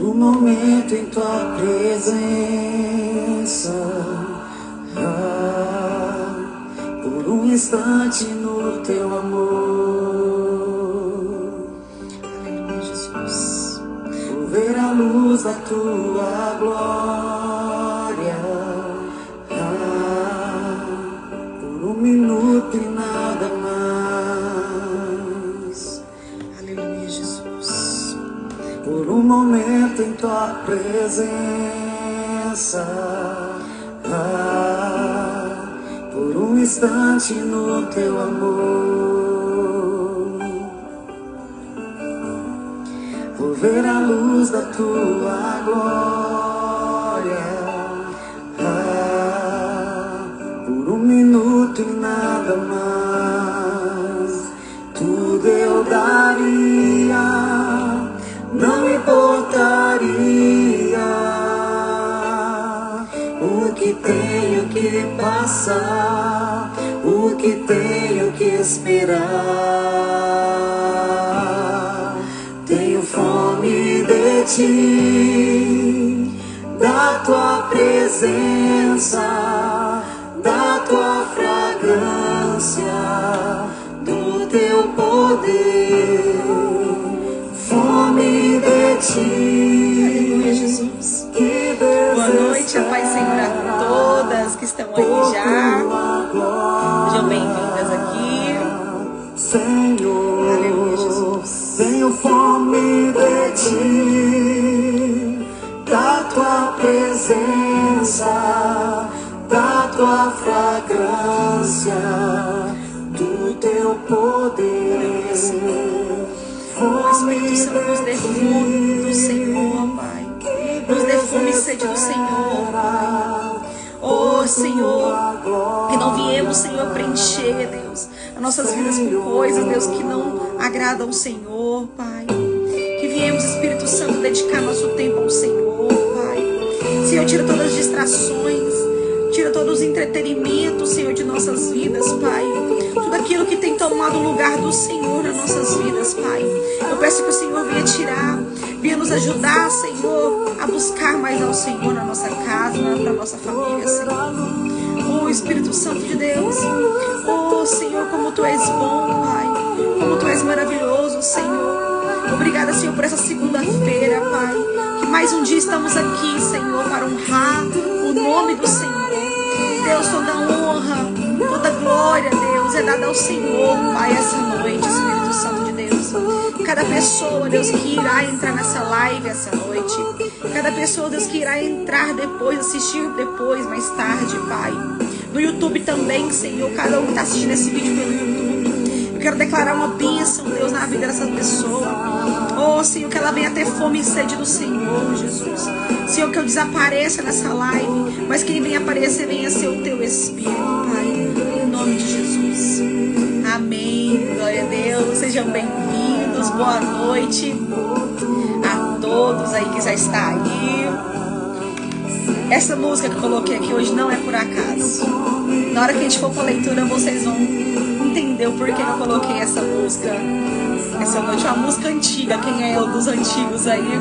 um momento em tua presença, por um instante no teu amor. Aleluia, Jesus. Por ver a luz da tua glória, por um minuto e nada mais. Aleluia, Jesus. Por um momento em tua presença, por um instante no teu amor, por ver a luz da tua glória, por um minuto e nada mais, tudo eu daria, não importaria o que tenho que passar, o que tenho que esperar. Tenho fome de ti, da tua presença, da tua fragrância, do teu poder. Fome de ti. Aleluia, Jesus. Boa noite, a paz, Senhor, a todas que estão aí já. Sejam bem-vindas aqui. Senhor, aleluia, Jesus. Tenho fome de ti, da tua presença, da tua fragrância, do teu poder. O Espírito Santo nos dê fome do Senhor, Pai. Nos dê fome e sede do Senhor, Pai. Oh, Senhor, que não viemos, Senhor, preencher, Deus, as nossas vidas com coisas, Deus, que não agradam ao Senhor, Pai. Que viemos, Espírito Santo, dedicar nosso tempo ao Senhor, Pai. Senhor, tira todas as distrações, tira todos os entretenimentos, Senhor, de nossas vidas, Pai. Tudo aquilo que tem tomado o lugar do Senhor nas nossas vidas, Pai. Eu peço que o Senhor venha tirar, venha nos ajudar, Senhor, a buscar mais ao Senhor na nossa casa, na nossa família, Senhor. Oh, Espírito Santo de Deus. Oh, Senhor, como Tu és bom, Pai. Como Tu és maravilhoso, Senhor. Obrigada, Senhor, por essa segunda-feira, Pai. Que mais um dia estamos aqui, Senhor, para honrar o nome do Senhor. Deus, toda honra, toda glória, Deus, é dada ao Senhor, Pai, essa noite, Espírito Santo de Deus. Cada pessoa, Deus, que irá entrar nessa live essa noite. Cada pessoa, Deus, que irá entrar depois, assistir depois, mais tarde, Pai. No YouTube também, Senhor, cada um que está assistindo esse vídeo pelo YouTube. Eu quero declarar uma bênção, Deus, na vida dessa pessoa. Oh, Senhor, que ela venha ter fome e sede do Senhor, Jesus. Senhor, que eu desapareça nessa live, mas quem venha aparecer, venha ser o Teu Espírito, Pai. Em nome de Jesus. Amém. Glória a Deus. Sejam bem-vindos. Boa noite a todos aí que já está aí. Essa música que eu coloquei aqui hoje não é por acaso. Na hora que a gente for para a leitura, vocês vão entender o porquê que eu coloquei essa música essa noite. É uma música antiga. Quem é dos antigos aí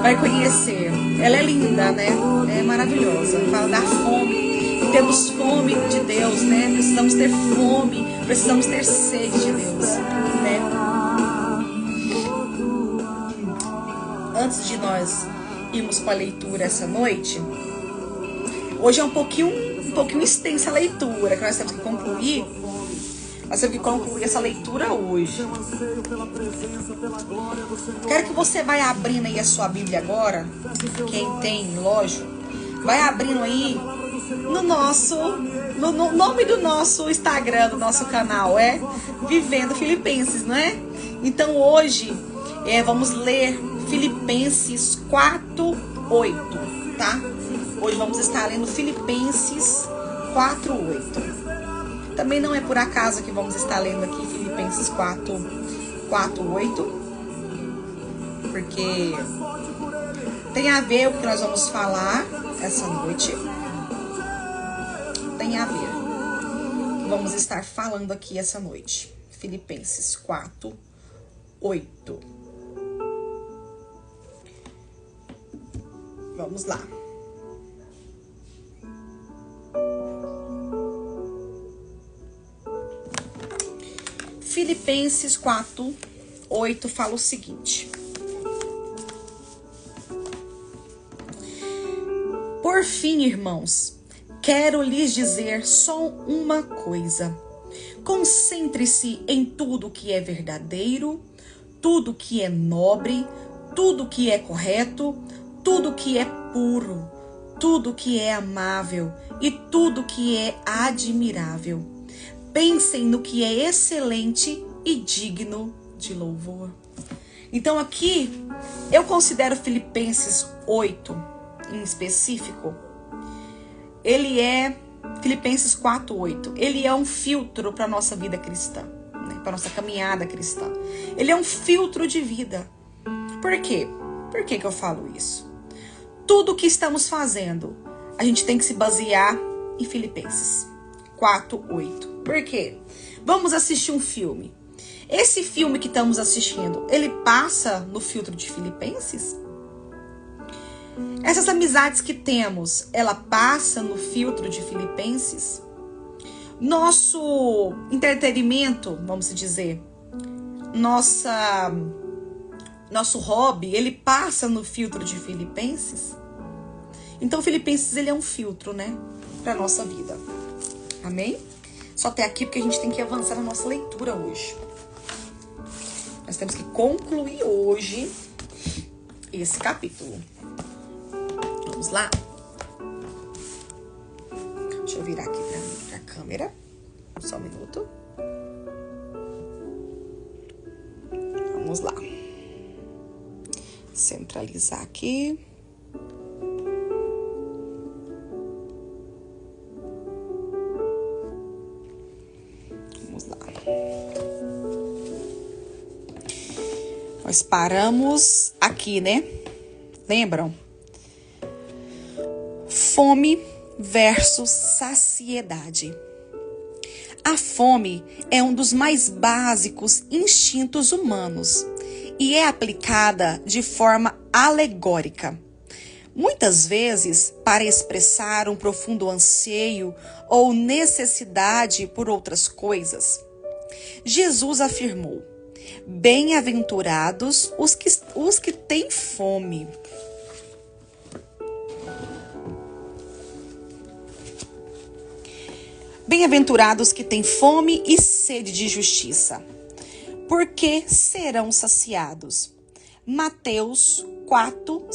vai conhecer. Ela é linda, né? É maravilhosa. Fala da fome. Temos fome de Deus, né? Precisamos ter fome, precisamos ter sede de Deus, né? Antes de nós irmos para a leitura essa noite, hoje é um pouquinho extensa a leitura, que nós temos que concluir. Nós temos que concluir essa leitura hoje. Quero que você vai abrindo aí a sua Bíblia agora. Quem tem, lógico, vai abrindo aí no nome do nosso Instagram, do nosso canal, é Vivendo Filipenses, não é? Então hoje vamos ler Filipenses 4:8, tá? Hoje vamos estar lendo Filipenses 4:8. Também não é por acaso que vamos estar lendo aqui Filipenses 4:8, porque tem a ver com o que nós vamos falar essa noite. Tem a ver. Vamos estar falando aqui essa noite. Filipenses 4:8. Vamos lá. Filipenses 4:8 fala o seguinte: por fim, irmãos, quero lhes dizer só uma coisa. Concentre-se em tudo que é verdadeiro, tudo que é nobre, tudo que é correto, tudo que é puro, tudo que é amável e tudo que é admirável. Pensem no que é excelente e digno de louvor. Então aqui eu considero Filipenses 8 em específico. Ele é Filipenses 4:8. Ele é um filtro para a nossa vida cristã, né? Para a nossa caminhada cristã. Ele é um filtro de vida. Por quê? Por que eu falo isso? Tudo que estamos fazendo, a gente tem que se basear em Filipenses 4:8. Por quê? Vamos assistir um filme. Esse filme que estamos assistindo, ele passa no filtro de Filipenses? Essas amizades que temos, ela passa no filtro de Filipenses? Nosso entretenimento, vamos dizer, nosso hobby, ele passa no filtro de Filipenses? Então, Filipenses, ele é um filtro, né, para nossa vida. Amém? Só até aqui porque a gente tem que avançar na nossa leitura hoje. Nós temos que concluir hoje esse capítulo. Vamos lá? Deixa eu virar aqui para a câmera. Só um minuto. Vamos lá. Centralizar aqui. Vamos lá. Nós paramos aqui, né? Lembram? Fome versus saciedade. A fome é um dos mais básicos instintos humanos e é aplicada de forma alegórica. Muitas vezes para expressar um profundo anseio ou necessidade por outras coisas. Jesus afirmou: bem-aventurados os que têm fome. Bem-aventurados que têm fome e sede de justiça, porque serão saciados. Mateus 4,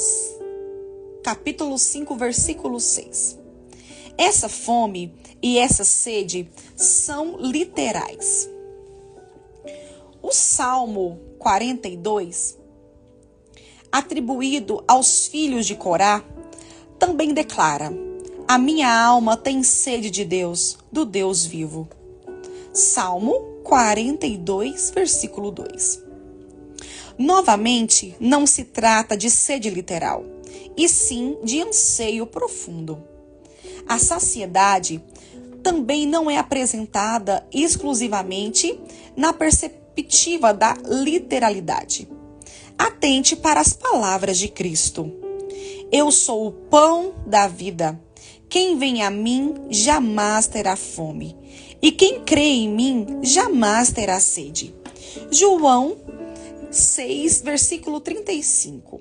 capítulo 5, versículo 6. Essa fome e essa sede são literais. O Salmo 42, atribuído aos filhos de Corá, também declara: a minha alma tem sede de Deus, do Deus vivo. Salmo 42, versículo 2. Novamente, não se trata de sede literal, e sim de anseio profundo. A saciedade também não é apresentada exclusivamente na perspectiva da literalidade. Atente para as palavras de Cristo: eu sou o pão da vida. Quem vem a mim jamais terá fome, e quem crê em mim jamais terá sede. João 6, versículo 35.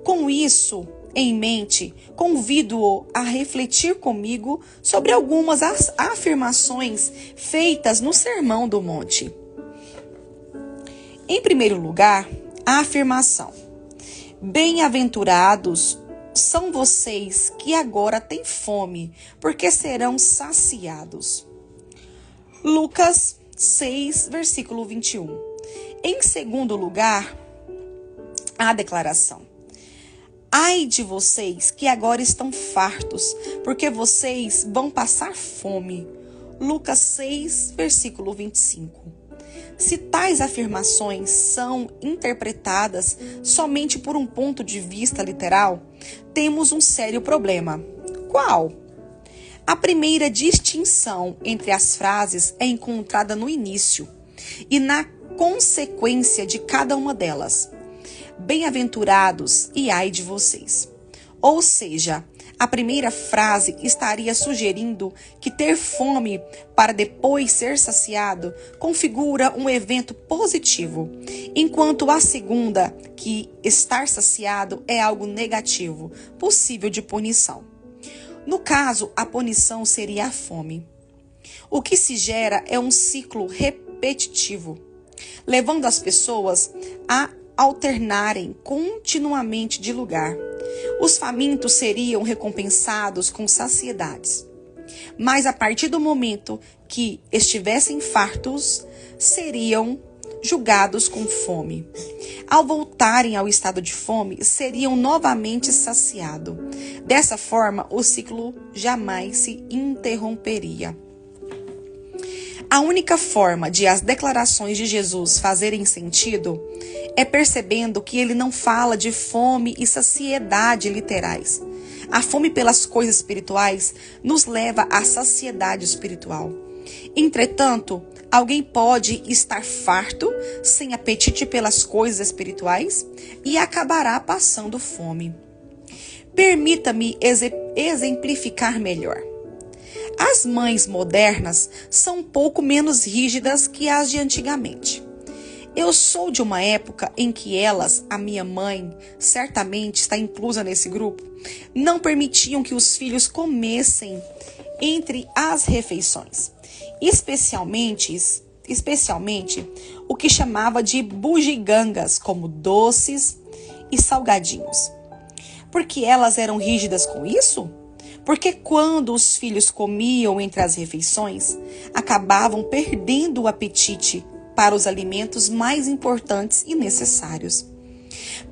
Com isso em mente, convido-o a refletir comigo sobre algumas afirmações feitas no Sermão do Monte. Em primeiro lugar, a afirmação: bem-aventurados são vocês que agora têm fome, porque serão saciados. Lucas 6, versículo 21. Em segundo lugar, a declaração: ai de vocês que agora estão fartos, porque vocês vão passar fome. Lucas 6, versículo 25. Se tais afirmações são interpretadas somente por um ponto de vista literal, temos um sério problema. Qual? A primeira distinção entre as frases é encontrada no início e na consequência de cada uma delas. Bem-aventurados e ai de vocês. Ou seja, a primeira frase estaria sugerindo que ter fome para depois ser saciado configura um evento positivo, enquanto a segunda, que estar saciado, é algo negativo, possível de punição. No caso, a punição seria a fome. O que se gera é um ciclo repetitivo, levando as pessoas a alternarem continuamente de lugar. Os famintos seriam recompensados com saciedades, mas a partir do momento que estivessem fartos, seriam julgados com fome. Ao voltarem ao estado de fome, seriam novamente saciados. Dessa forma, o ciclo jamais se interromperia. A única forma de as declarações de Jesus fazerem sentido é percebendo que ele não fala de fome e saciedade literais. A fome pelas coisas espirituais nos leva à saciedade espiritual. Entretanto, alguém pode estar farto, sem apetite pelas coisas espirituais e acabará passando fome. Permita-me exemplificar melhor. As mães modernas são um pouco menos rígidas que as de antigamente. Eu sou de uma época em que elas, a minha mãe, certamente está inclusa nesse grupo, não permitiam que os filhos comessem entre as refeições, especialmente o que chamava de bugigangas, como doces e salgadinhos. Por que elas eram rígidas com isso? Porque quando os filhos comiam entre as refeições, acabavam perdendo o apetite para os alimentos mais importantes e necessários.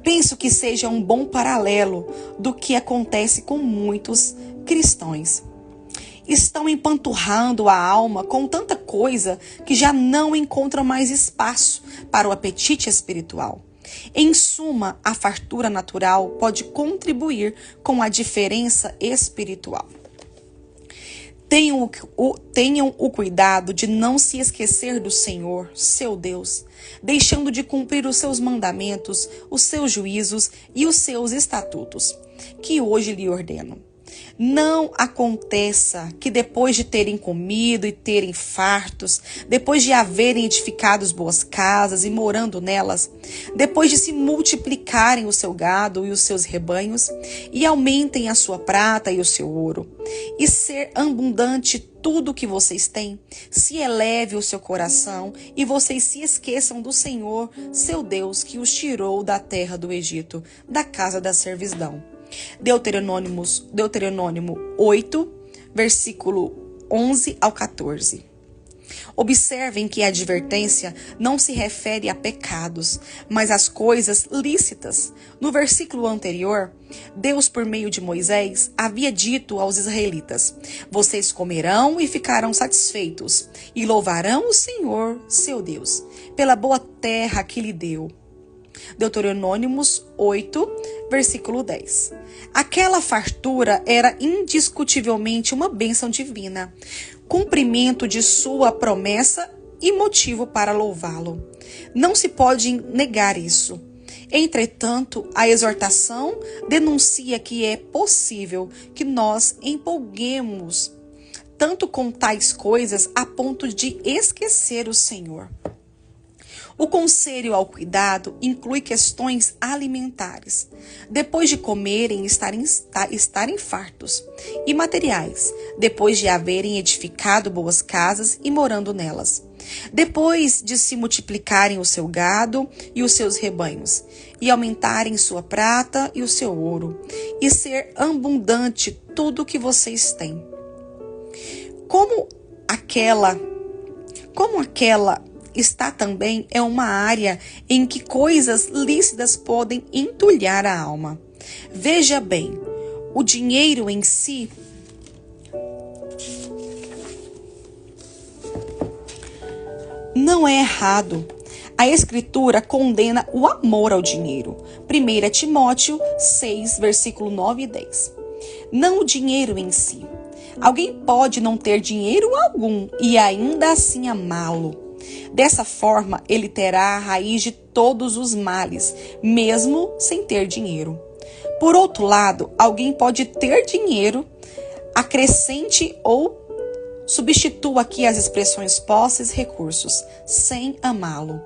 Penso que seja um bom paralelo do que acontece com muitos cristãos. Estão empanturrando a alma com tanta coisa que já não encontram mais espaço para o apetite espiritual. Em suma, a fartura natural pode contribuir com a diferença espiritual. Tenham o cuidado de não se esquecer do Senhor, seu Deus, deixando de cumprir os seus mandamentos, os seus juízos e os seus estatutos, que hoje lhe ordeno. Não aconteça que depois de terem comido e terem fartos, depois de haverem edificado boas casas e morando nelas, depois de se multiplicarem o seu gado e os seus rebanhos, e aumentem a sua prata e o seu ouro, e ser abundante tudo o que vocês têm, se eleve o seu coração e vocês se esqueçam do Senhor, seu Deus, que os tirou da terra do Egito, da casa da servidão. Deuteronômio 8, versículo 11 ao 14. Observem que a advertência não se refere a pecados, mas às coisas lícitas. No versículo anterior, Deus, por meio de Moisés, havia dito aos israelitas: vocês comerão e ficarão satisfeitos, e louvarão o Senhor, seu Deus, pela boa terra que lhe deu. Deuteronômio 8, versículo 10. Aquela fartura era indiscutivelmente uma bênção divina, cumprimento de sua promessa e motivo para louvá-lo. Não se pode negar isso. Entretanto, a exortação denuncia que é possível que nós empolguemos tanto com tais coisas a ponto de esquecer o Senhor. O conselho ao cuidado inclui questões alimentares, depois de comerem e estarem fartos, e materiais, depois de haverem edificado boas casas e morando nelas, depois de se multiplicarem o seu gado e os seus rebanhos, e aumentarem sua prata e o seu ouro, e ser abundante tudo o que vocês têm. Como aquela está também é uma área em que coisas lícitas podem entulhar a alma. Veja bem, o dinheiro em si não é errado. A Escritura condena o amor ao dinheiro. 1 Timóteo 6, versículo 9 e 10. Não o dinheiro em si. Alguém pode não ter dinheiro algum e ainda assim amá-lo. Dessa forma, ele terá a raiz de todos os males, mesmo sem ter dinheiro. Por outro lado, alguém pode ter dinheiro, acrescente ou substitua aqui as expressões posses, recursos, sem amá-lo.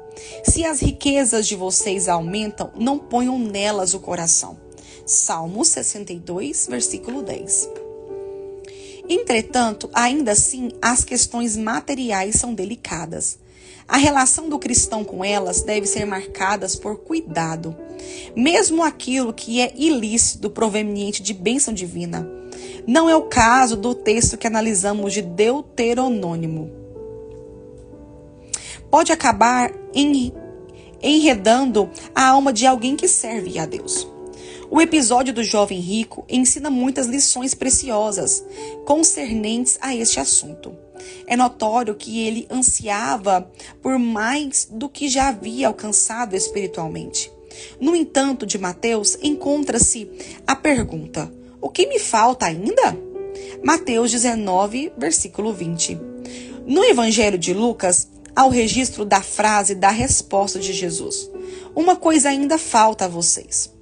Se as riquezas de vocês aumentam, não ponham nelas o coração. Salmo 62, versículo 10. Entretanto, ainda assim, as questões materiais são delicadas. A relação do cristão com elas deve ser marcada por cuidado. Mesmo aquilo que é ilícito proveniente de bênção divina. Não é o caso do texto que analisamos de Deuteronômio. Pode acabar enredando a alma de alguém que serve a Deus. O episódio do jovem rico ensina muitas lições preciosas concernentes a este assunto. É notório que ele ansiava por mais do que já havia alcançado espiritualmente. No entanto, de Mateus encontra-se a pergunta: o que me falta ainda? Mateus 19, versículo 20. No Evangelho de Lucas, há o registro da frase da resposta de Jesus: uma coisa ainda falta a vocês.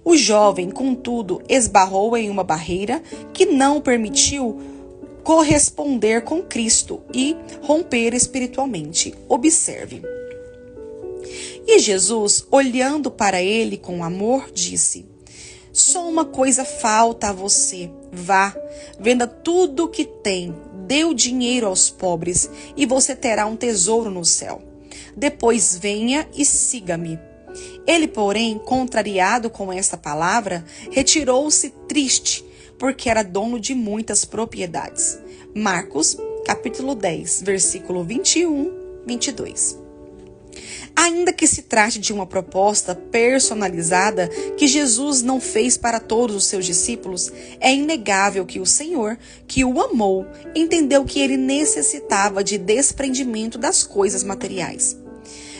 O jovem, contudo, esbarrou em uma barreira que não permitiu corresponder com Cristo e romper espiritualmente. Observe. E Jesus, olhando para ele com amor, disse: só uma coisa falta a você. Vá, venda tudo o que tem, dê o dinheiro aos pobres e você terá um tesouro no céu. Depois venha e siga-me. Ele, porém, contrariado com esta palavra, retirou-se triste, porque era dono de muitas propriedades. Marcos, capítulo 10, versículo 21, 22. Ainda que se trate de uma proposta personalizada que Jesus não fez para todos os seus discípulos, é inegável que o Senhor, que o amou, entendeu que ele necessitava de desprendimento das coisas materiais.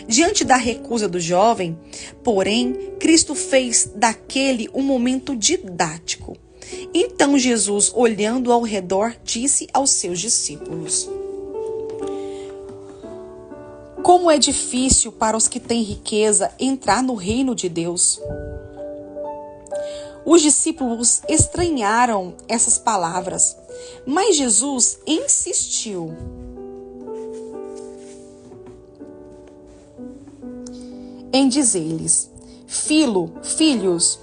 Diante da recusa do jovem, porém, Cristo fez daquele um momento didático. Então Jesus, olhando ao redor, disse aos seus discípulos: como é difícil para os que têm riqueza entrar no reino de Deus. Os discípulos estranharam essas palavras, mas Jesus insistiu. Em dizer-lhes: filhos,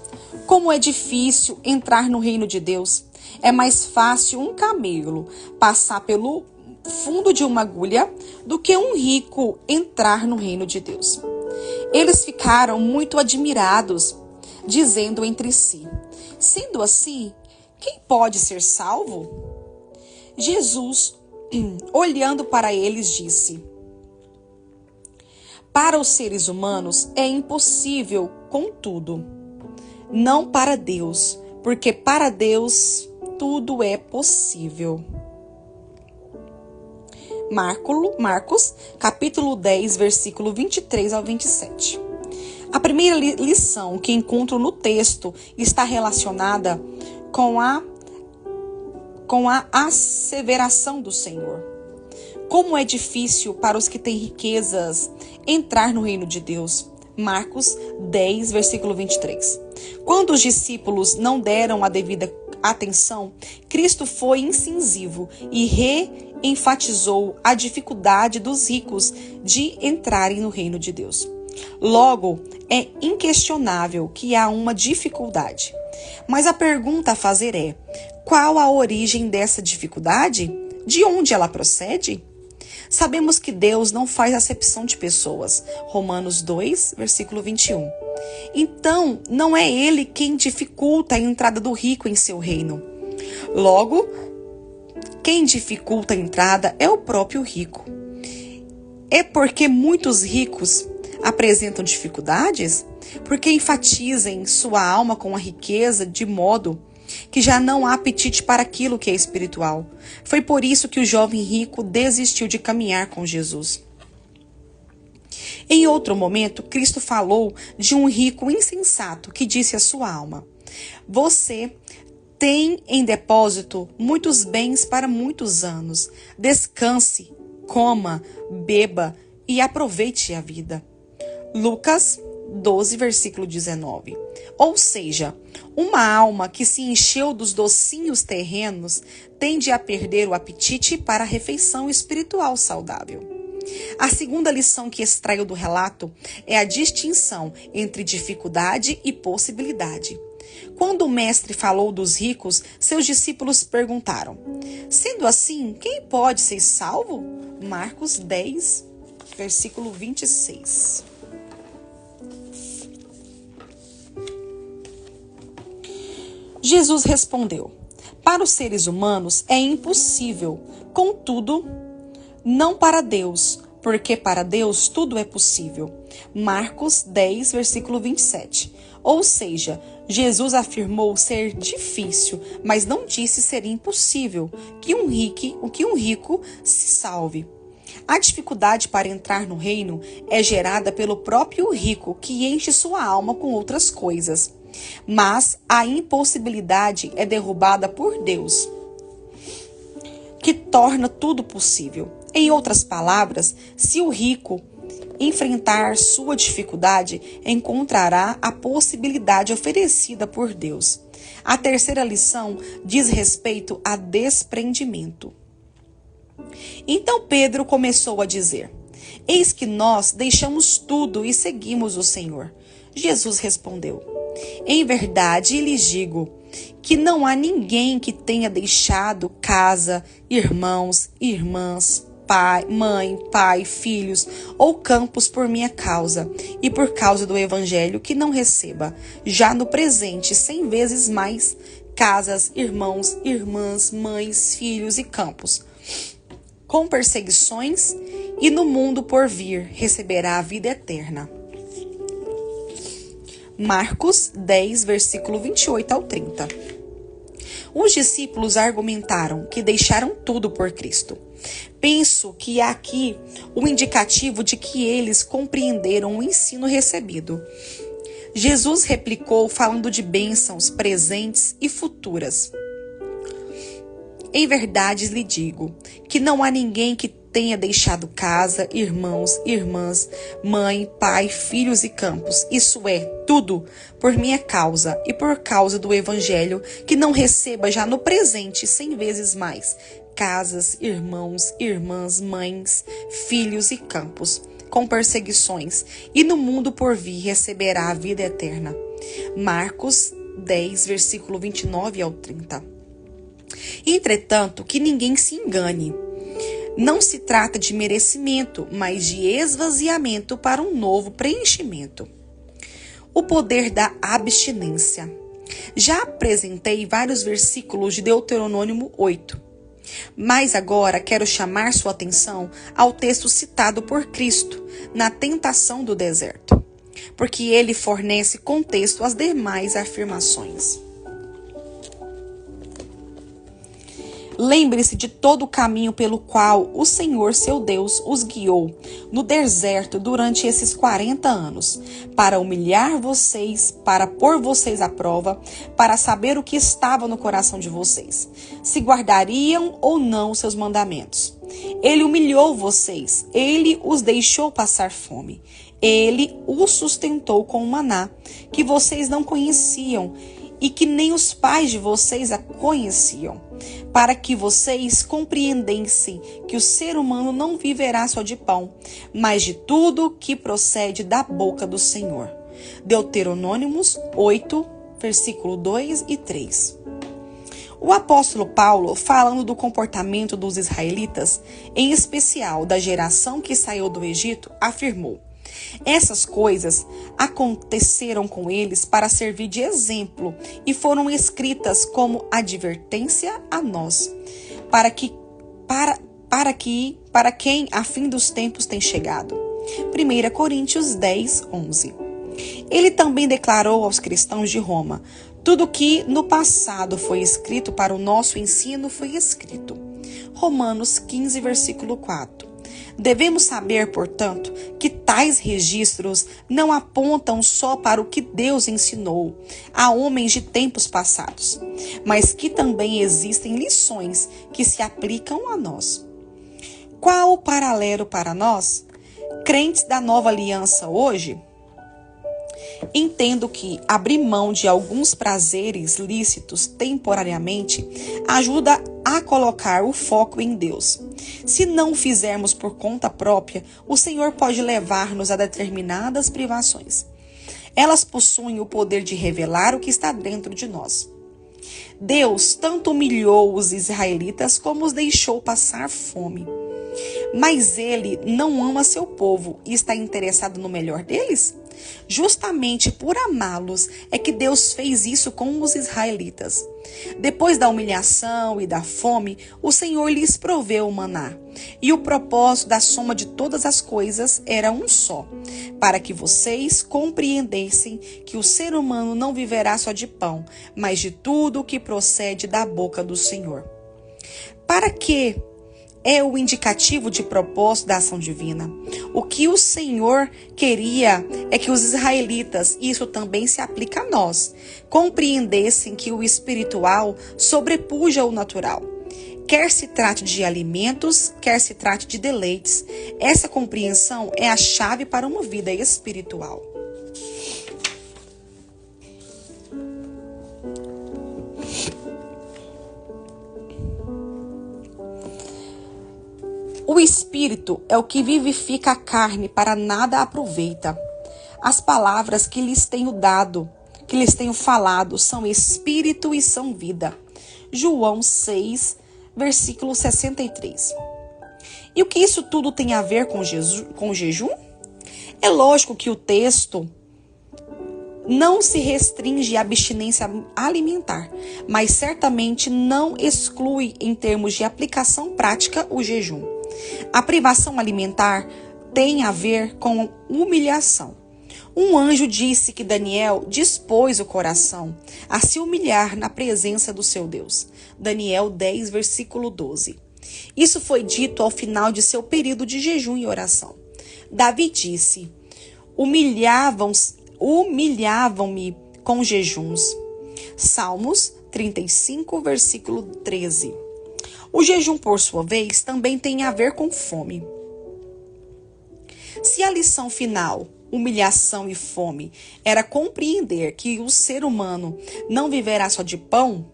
como é difícil entrar no reino de Deus. É mais fácil um camelo passar pelo fundo de uma agulha do que um rico entrar no reino de Deus. Eles ficaram muito admirados, dizendo entre si: sendo assim, quem pode ser salvo? Jesus, olhando para eles, disse: para os seres humanos é impossível, contudo, não para Deus, porque para Deus tudo é possível. Marcos, capítulo 10, versículo 23 ao 27. A primeira lição que encontro no texto está relacionada com a asseveração do Senhor. Como é difícil para os que têm riquezas entrar no reino de Deus. Marcos 10, versículo 23. Quando os discípulos não deram a devida atenção, Cristo foi incisivo e reenfatizou a dificuldade dos ricos de entrarem no reino de Deus. Logo, é inquestionável que há uma dificuldade. Mas a pergunta a fazer é: qual a origem dessa dificuldade? De onde ela procede? Sabemos que Deus não faz acepção de pessoas. Romanos 2, versículo 21. Então, não é Ele quem dificulta a entrada do rico em seu reino. Logo, quem dificulta a entrada é o próprio rico. É porque muitos ricos apresentam dificuldades? Porque enfatizam sua alma com a riqueza de modo que já não há apetite para aquilo que é espiritual. Foi por isso que o jovem rico desistiu de caminhar com Jesus. Em outro momento, Cristo falou de um rico insensato que disse à sua alma: você tem em depósito muitos bens para muitos anos. Descanse, coma, beba e aproveite a vida. Lucas 12, versículo 19. Ou seja, uma alma que se encheu dos docinhos terrenos tende a perder o apetite para a refeição espiritual saudável. A segunda lição que extraio do relato é a distinção entre dificuldade e possibilidade. Quando o mestre falou dos ricos, seus discípulos perguntaram: sendo assim, quem pode ser salvo? Marcos 10, versículo 26. Jesus respondeu: para os seres humanos é impossível, contudo, não para Deus, porque para Deus tudo é possível. Marcos 10, versículo 27. Ou seja, Jesus afirmou ser difícil, mas não disse ser impossível que um rico se salve. A dificuldade para entrar no reino é gerada pelo próprio rico, que enche sua alma com outras coisas. Mas a impossibilidade é derrubada por Deus, que torna tudo possível. Em outras palavras, se o rico enfrentar sua dificuldade, encontrará a possibilidade oferecida por Deus. A terceira lição diz respeito a desprendimento. Então Pedro começou a dizer: eis que nós deixamos tudo e seguimos o Senhor. Jesus respondeu: em verdade lhes digo que não há ninguém que tenha deixado casa, irmãos, irmãs, pai, filhos ou campos por minha causa e por causa do evangelho que não receba, já no presente, 100 vezes mais, casas, irmãos, irmãs, mães, filhos e campos, com perseguições, e no mundo por vir receberá a vida eterna. Marcos 10, versículo 28 ao 30. Os discípulos argumentaram que deixaram tudo por Cristo. Penso que há aqui um indicativo de que eles compreenderam o ensino recebido. Jesus replicou falando de bênçãos presentes e futuras. Em verdade lhe digo que não há ninguém que tenha deixado casa, irmãos, irmãs, mãe, pai, filhos e campos, isso é, tudo, por minha causa e por causa do evangelho, que não receba já no presente 100 vezes mais, casas, irmãos, irmãs, mães, filhos e campos, com perseguições, e no mundo por vir receberá a vida eterna. Marcos 10, versículo 29 ao 30. Entretanto, que ninguém se engane. Não se trata de merecimento, mas de esvaziamento para um novo preenchimento. O poder da abstinência. Já apresentei vários versículos de Deuteronômio 8. Mas agora quero chamar sua atenção ao texto citado por Cristo na tentação do deserto, porque ele fornece contexto às demais afirmações. Lembre-se de todo o caminho pelo qual o Senhor, seu Deus, os guiou no deserto durante esses 40 anos, para humilhar vocês, para pôr vocês à prova, para saber o que estava no coração de vocês, se guardariam ou não os seus mandamentos. Ele humilhou vocês, ele os deixou passar fome, ele os sustentou com o maná, que vocês não conheciam, e que nem os pais de vocês a conheciam, para que vocês compreendessem que o ser humano não viverá só de pão, mas de tudo que procede da boca do Senhor. Deuteronômio 8, versículo 2 e 3. O apóstolo Paulo, falando do comportamento dos israelitas, em especial da geração que saiu do Egito, afirmou: essas coisas aconteceram com eles para servir de exemplo e foram escritas como advertência a nós, para quem a fim dos tempos tem chegado. 1 Coríntios 10, 11. Ele também declarou aos cristãos de Roma: tudo que no passado foi escrito para o nosso ensino foi escrito. Romanos 15, versículo 4. Devemos saber, portanto, que tais registros não apontam só para o que Deus ensinou a homens de tempos passados, mas que também existem lições que se aplicam a nós. Qual o paralelo para nós, crentes da nova aliança hoje? Entendo que abrir mão de alguns prazeres lícitos temporariamente ajuda a colocar o foco em Deus. Se não o fizermos por conta própria, o Senhor pode levar-nos a determinadas privações. Elas possuem o poder de revelar o que está dentro de nós. Deus tanto humilhou os israelitas como os deixou passar fome. Mas ele não ama seu povo e está interessado no melhor deles? Justamente por amá-los é que Deus fez isso com os israelitas. Depois da humilhação e da fome, o Senhor lhes proveu o maná. E o propósito da soma de todas as coisas era um só, para que vocês compreendessem que o ser humano não viverá só de pão, mas de tudo o que procede da boca do Senhor. Para que é o indicativo de propósito da ação divina. O que o Senhor queria é que os israelitas, e isso também se aplica a nós, compreendessem que o espiritual sobrepuja o natural. Quer se trate de alimentos, quer se trate de deleites. Essa compreensão é a chave para uma vida espiritual. O Espírito é o que vivifica a carne, para nada aproveita. As palavras que lhes tenho dado, que lhes tenho falado, são Espírito e são vida. João 6, versículo 63. E o que isso tudo tem a ver com jejum? É lógico que o texto não se restringe à abstinência alimentar, mas certamente não exclui em termos de aplicação prática o jejum. A privação alimentar tem a ver com humilhação. Um anjo disse que Daniel dispôs o coração a se humilhar na presença do seu Deus. Daniel 10, versículo 12. Isso foi dito ao final de seu período de jejum e oração. Davi disse: humilhavam-me com jejuns. Salmos 35, versículo 13. O jejum, por sua vez, também tem a ver com fome. Se a lição final, humilhação e fome, era compreender que o ser humano não viverá só de pão,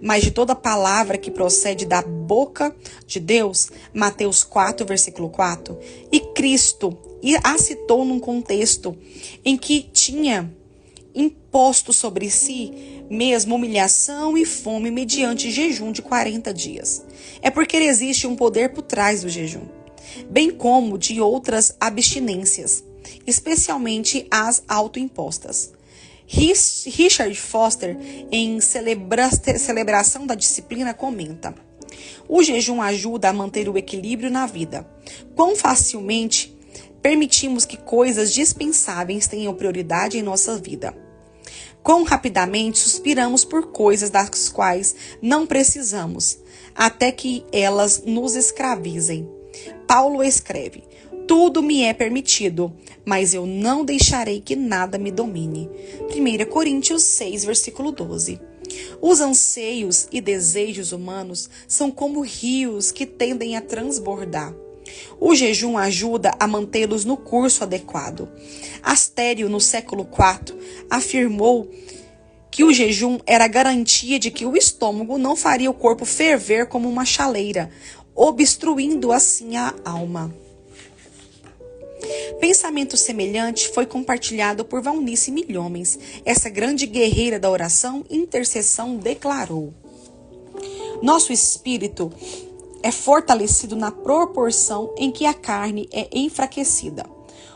mas de toda palavra que procede da boca de Deus, Mateus 4, versículo 4, e Cristo a citou num contexto em que tinha imposto sobre si mesmo humilhação e fome mediante jejum de 40 dias. É porque existe um poder por trás do jejum, bem como de outras abstinências, especialmente as autoimpostas. Richard Foster, em Celebração da Disciplina, comenta: o jejum ajuda a manter o equilíbrio na vida. Quão facilmente permitimos que coisas dispensáveis tenham prioridade em nossa vida. Quão rapidamente suspiramos por coisas das quais não precisamos, até que elas nos escravizem. Paulo escreve: tudo me é permitido, mas eu não deixarei que nada me domine. 1 Coríntios 6, versículo 12. Os anseios e desejos humanos são como rios que tendem a transbordar. O jejum ajuda a mantê-los no curso adequado. Astério, no século IV, afirmou que o jejum era a garantia de que o estômago não faria o corpo ferver como uma chaleira, obstruindo assim a alma. Pensamento semelhante foi compartilhado por Valnice Milhomens. Essa grande guerreira da oração e intercessão declarou: nosso espírito é fortalecido na proporção em que a carne é enfraquecida.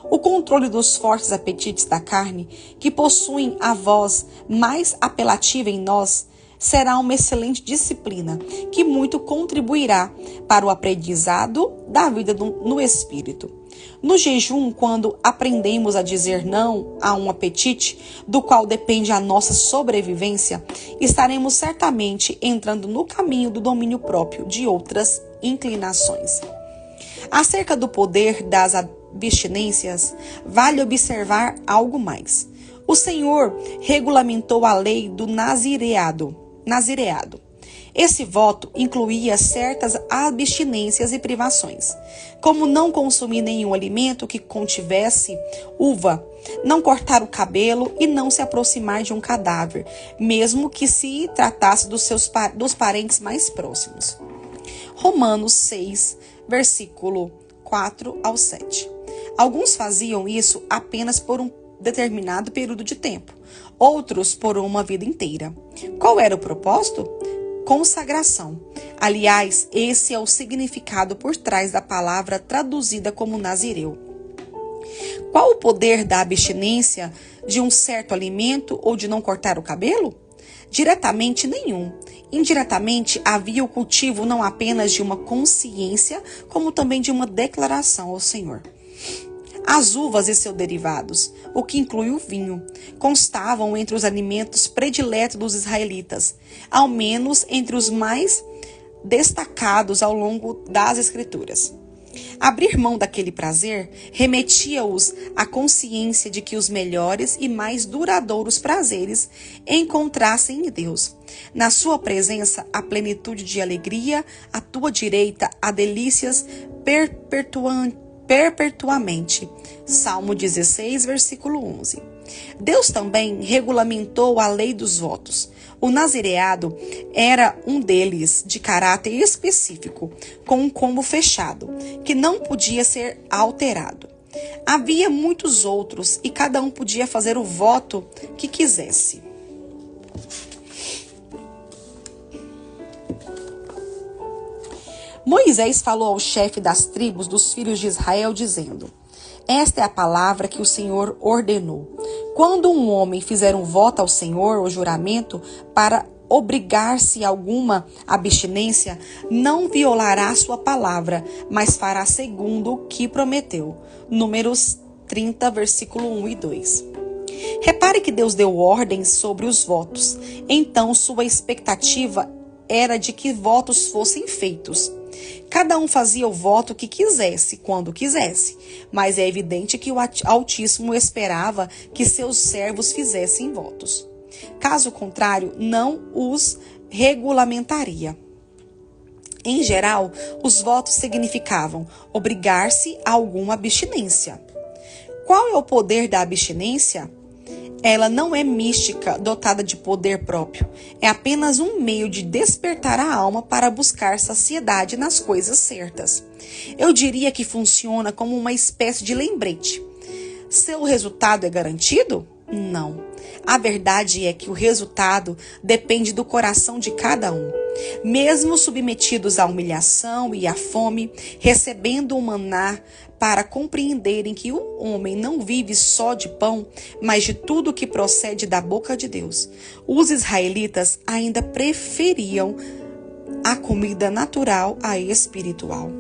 O controle dos fortes apetites da carne, que possuem a voz mais apelativa em nós, será uma excelente disciplina, que muito contribuirá para o aprendizado da vida no espírito. No jejum, quando aprendemos a dizer não a um apetite, do qual depende a nossa sobrevivência, estaremos certamente entrando no caminho do domínio próprio de outras inclinações. Acerca do poder das abstinências, vale observar algo mais. O Senhor regulamentou a lei do nazireado. Esse voto incluía certas abstinências e privações, como não consumir nenhum alimento que contivesse uva, não cortar o cabelo e não se aproximar de um cadáver, mesmo que se tratasse dos parentes mais próximos. Romanos 6, versículo 4 ao 7. Alguns faziam isso apenas por um determinado período de tempo, outros por uma vida inteira. Qual era o propósito? Consagração. Aliás, esse é o significado por trás da palavra traduzida como nazireu. Qual o poder da abstinência de um certo alimento ou de não cortar o cabelo? Diretamente nenhum. Indiretamente havia o cultivo não apenas de uma consciência, como também de uma declaração ao Senhor. As uvas e seus derivados, o que inclui o vinho, constavam entre os alimentos prediletos dos israelitas, ao menos entre os mais destacados ao longo das Escrituras. Abrir mão daquele prazer remetia-os à consciência de que os melhores e mais duradouros prazeres encontrassem em Deus. Na sua presença, a plenitude de alegria, à tua direita, há delícias perpetuamente. Salmo 16, versículo 11. Deus também regulamentou a lei dos votos. O nazireado era um deles, de caráter específico, com um combo fechado, que não podia ser alterado. Havia muitos outros e cada um podia fazer o voto que quisesse. Moisés falou ao chefe das tribos dos filhos de Israel, dizendo: esta é a palavra que o Senhor ordenou. Quando um homem fizer um voto ao Senhor ou juramento para obrigar-se a alguma abstinência, não violará sua palavra, mas fará segundo o que prometeu. Números 30, versículo 1 e 2. Repare que Deus deu ordens sobre os votos. Então, sua expectativa era de que votos fossem feitos. Cada um fazia o voto que quisesse, quando quisesse, mas é evidente que o Altíssimo esperava que seus servos fizessem votos. Caso contrário, não os regulamentaria. Em geral, os votos significavam obrigar-se a alguma abstinência. Qual é o poder da abstinência? Ela não é mística, dotada de poder próprio. É apenas um meio de despertar a alma para buscar saciedade nas coisas certas. Eu diria que funciona como uma espécie de lembrete. Seu resultado é garantido? Não. A verdade é que o resultado depende do coração de cada um. Mesmo submetidos à humilhação e à fome, recebendo o maná para compreenderem que o homem não vive só de pão, mas de tudo que procede da boca de Deus, os israelitas ainda preferiam a comida natural à espiritual.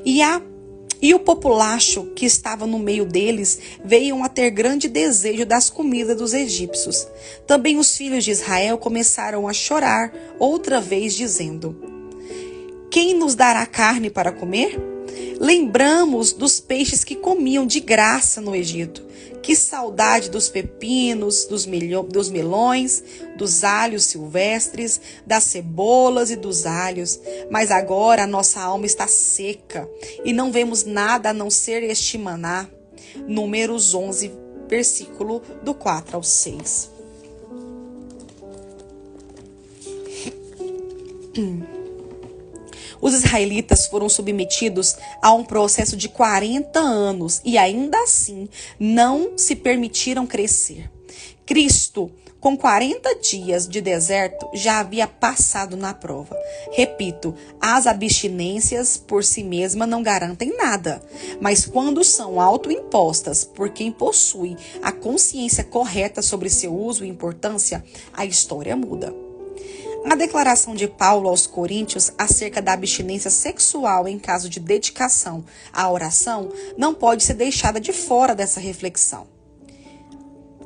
E o populacho que estava no meio deles veio a ter grande desejo das comidas dos egípcios. Também os filhos de Israel começaram a chorar outra vez, dizendo: quem nos dará carne para comer? Lembramos dos peixes que comiam de graça no Egito. Que saudade dos pepinos, dos melões, dos alhos silvestres, das cebolas e dos alhos. Mas agora a nossa alma está seca e não vemos nada a não ser este maná. Números 11, versículo do 4 ao 6. Os israelitas foram submetidos a um processo de 40 anos e ainda assim não se permitiram crescer. Cristo, com 40 dias de deserto, já havia passado na prova. Repito, as abstinências por si mesmas não garantem nada, mas quando são autoimpostas por quem possui a consciência correta sobre seu uso e importância, a história muda. A declaração de Paulo aos Coríntios acerca da abstinência sexual em caso de dedicação à oração não pode ser deixada de fora dessa reflexão.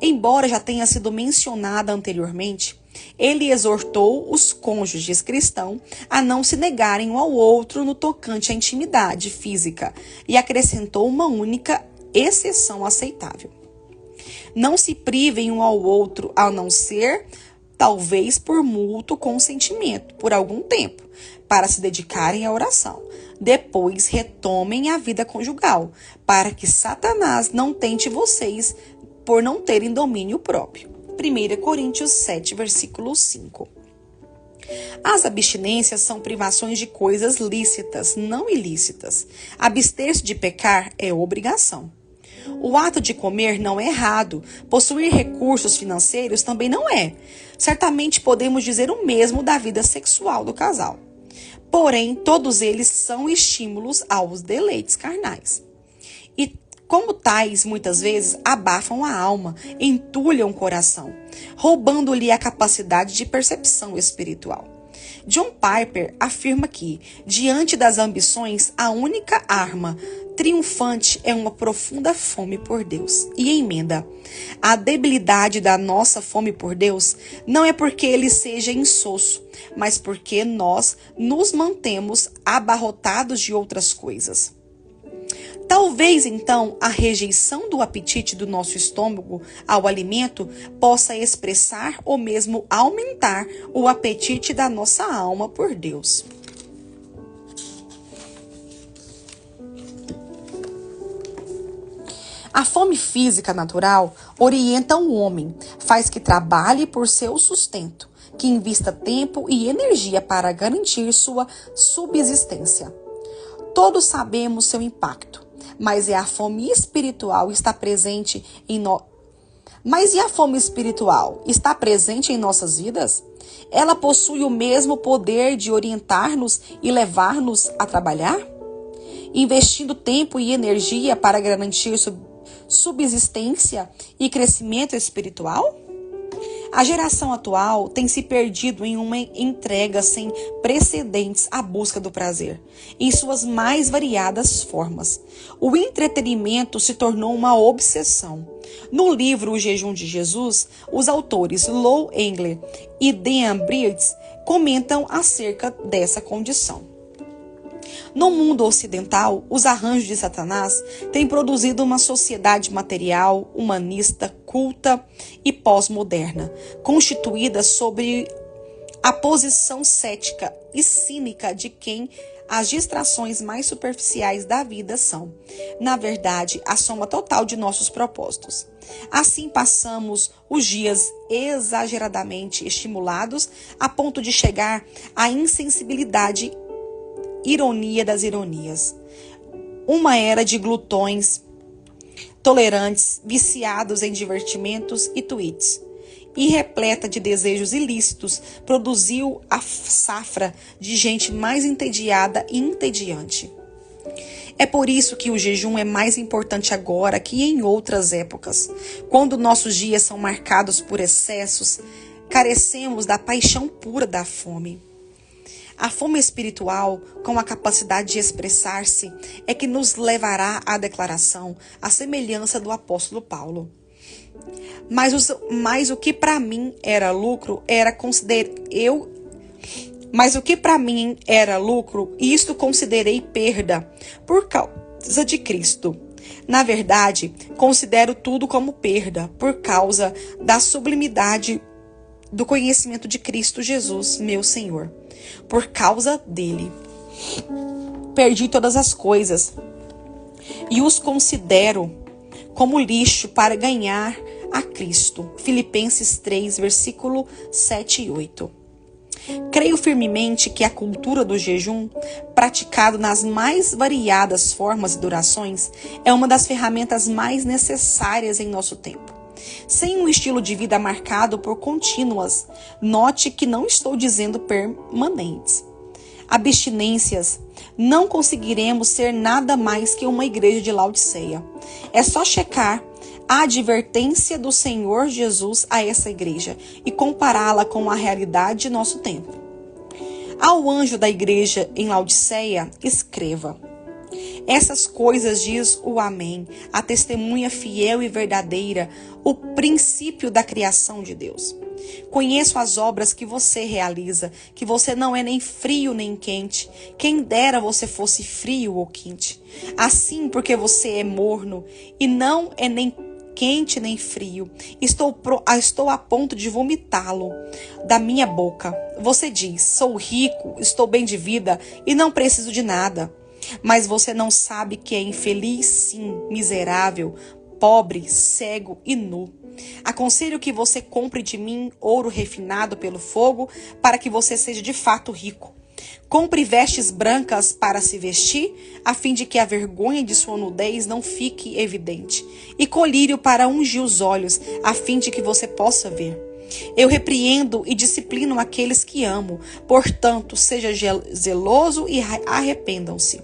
Embora já tenha sido mencionada anteriormente, ele exortou os cônjuges cristãos a não se negarem um ao outro no tocante à intimidade física e acrescentou uma única exceção aceitável. Não se privem um ao outro, a não ser talvez por mútuo consentimento, por algum tempo, para se dedicarem à oração. Depois retomem a vida conjugal, para que Satanás não tente vocês por não terem domínio próprio. 1 Coríntios 7, versículo 5. As abstinências são privações de coisas lícitas, não ilícitas. Abster-se de pecar é obrigação. O ato de comer não é errado. Possuir recursos financeiros também não é. Certamente podemos dizer o mesmo da vida sexual do casal. Porém, todos eles são estímulos aos deleites carnais. E, como tais, muitas vezes abafam a alma, entulham o coração, roubando-lhe a capacidade de percepção espiritual. John Piper afirma que, diante das ambições, a única arma triunfante é uma profunda fome por Deus. E emenda: a debilidade da nossa fome por Deus não é porque ele seja insosso, mas porque nós nos mantemos abarrotados de outras coisas. Talvez, então, a rejeição do apetite do nosso estômago ao alimento possa expressar ou mesmo aumentar o apetite da nossa alma por Deus. A fome física natural orienta o homem, faz que trabalhe por seu sustento, que invista tempo e energia para garantir sua subsistência. Todos sabemos seu impacto, mas a fome espiritual está presente em Mas e a fome espiritual está presente em nossas vidas? Ela possui o mesmo poder de orientar-nos e levar-nos a trabalhar? Investindo tempo e energia para garantir subsistência e crescimento espiritual? A geração atual tem se perdido em uma entrega sem precedentes à busca do prazer, em suas mais variadas formas. O entretenimento se tornou uma obsessão. No livro O Jejum de Jesus, os autores Lou Engler e Dan Briggs comentam acerca dessa condição. No mundo ocidental, os arranjos de Satanás têm produzido uma sociedade material, humanista, culta e pós-moderna, constituída sobre a posição cética e cínica de quem as distrações mais superficiais da vida são, na verdade, a soma total de nossos propósitos. Assim passamos os dias exageradamente estimulados a ponto de chegar à insensibilidade, ironia das ironias. Uma era de glutões, tolerantes, viciados em divertimentos e tweets, e repleta de desejos ilícitos, produziu a safra de gente mais entediada e entediante. É por isso que o jejum é mais importante agora que em outras épocas. Quando nossos dias são marcados por excessos, carecemos da paixão pura da fome. A fome espiritual, com a capacidade de expressar-se, é que nos levará à declaração, à semelhança do apóstolo Paulo. Mas o que para mim era lucro, isto considerei perda por causa de Cristo. Na verdade, considero tudo como perda por causa da sublimidade do conhecimento de Cristo Jesus, meu Senhor. Por causa dele, perdi todas as coisas e os considero como lixo para ganhar a Cristo. Filipenses 3, versículo 7 e 8. Creio firmemente que a cultura do jejum, praticado nas mais variadas formas e durações, é uma das ferramentas mais necessárias em nosso tempo. Sem um estilo de vida marcado por contínuas, note que não estou dizendo permanentes, abstinências, não conseguiremos ser nada mais que uma igreja de Laodiceia. É só checar a advertência do Senhor Jesus a essa igreja e compará-la com a realidade de nosso tempo. Ao anjo da igreja em Laodiceia, escreva: essas coisas diz o Amém, a testemunha fiel e verdadeira, o princípio da criação de Deus. Conheço as obras que você realiza, que você não é nem frio nem quente. Quem dera você fosse frio ou quente. Assim, porque você é morno e não é nem quente nem frio. Estou a ponto de vomitá-lo da minha boca. Você diz, sou rico, estou bem de vida e não preciso de nada. Mas você não sabe que é infeliz, sim, miserável, pobre, cego e nu. Aconselho que você compre de mim ouro refinado pelo fogo, para que você seja de fato rico. Compre vestes brancas para se vestir, a fim de que a vergonha de sua nudez não fique evidente, e colírio para ungir os olhos, a fim de que você possa ver. Eu repreendo e disciplino aqueles que amo, portanto, seja zeloso e arrependam-se.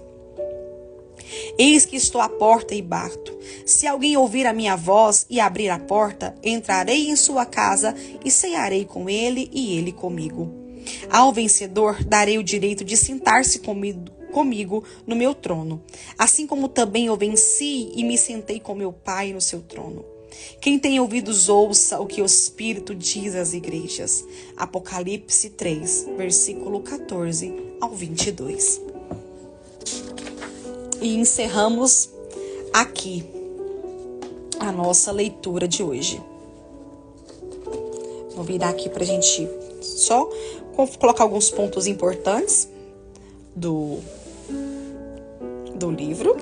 Eis que estou à porta e bato. Se alguém ouvir a minha voz e abrir a porta, entrarei em sua casa e cearei com ele e ele comigo. Ao vencedor darei o direito de sentar-se comigo no meu trono, assim como também eu venci e me sentei com meu Pai no seu trono. Quem tem ouvidos ouça o que o Espírito diz às igrejas. Apocalipse 3, versículo 14 ao 22. E encerramos aqui a nossa leitura de hoje. Vou virar aqui para a gente só colocar alguns pontos importantes do livro.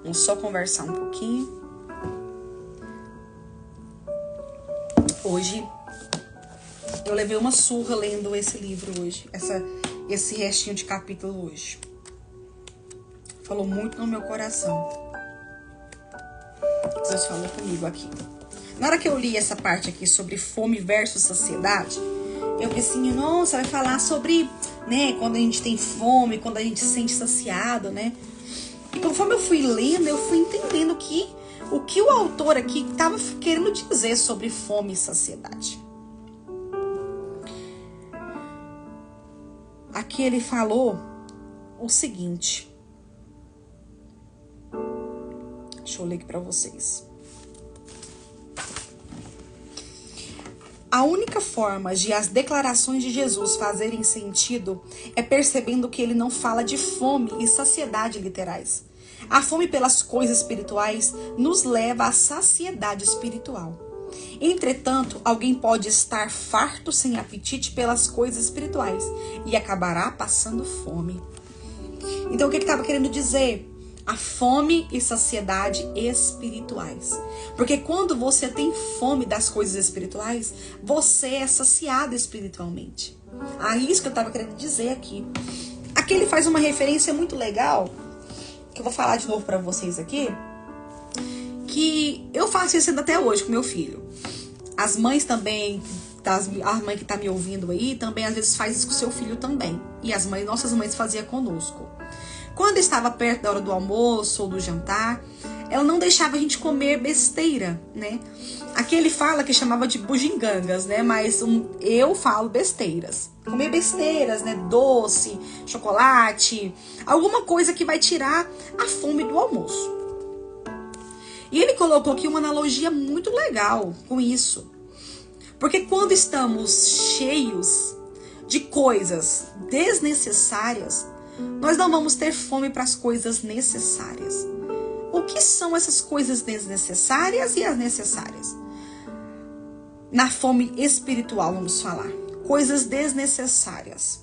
Vamos só conversar um pouquinho. Hoje eu levei uma surra lendo esse livro hoje, esse restinho de capítulo hoje. Falou muito no meu coração. Deus falou comigo aqui. Na hora que eu li essa parte aqui sobre fome versus saciedade, eu pensei, nossa, vai falar sobre, né, quando a gente tem fome, quando a gente se sente saciado, né? E conforme eu fui lendo, eu fui entendendo o que o autor aqui estava querendo dizer sobre fome e saciedade. Aqui ele falou o seguinte. Deixa eu ler aqui para vocês. A única forma de as declarações de Jesus fazerem sentido é percebendo que ele não fala de fome e saciedade literais. A fome pelas coisas espirituais nos leva à saciedade espiritual. Entretanto, alguém pode estar farto sem apetite pelas coisas espirituais e acabará passando fome. Então, o que ele estava querendo dizer? A fome e saciedade espirituais. Porque quando você tem fome das coisas espirituais, você é saciado espiritualmente. Isso que eu estava querendo dizer aqui. Aqui ele faz uma referência muito legal, que eu vou falar de novo para vocês aqui, que eu faço isso ainda até hoje com meu filho. As mães também, a mãe que está me ouvindo aí, também às vezes faz isso com seu filho também. E nossas mães faziam conosco. Quando estava perto da hora do almoço ou do jantar, ela não deixava a gente comer besteira, né? Aqui ele fala que chamava de bugigangas, né? Mas eu falo besteiras. Comer besteiras, né? Doce, chocolate, alguma coisa que vai tirar a fome do almoço. E ele colocou aqui uma analogia muito legal com isso. Porque quando estamos cheios de coisas desnecessárias, nós não vamos ter fome para as coisas necessárias. O que são essas coisas desnecessárias e as necessárias? Na fome espiritual, vamos falar. Coisas desnecessárias.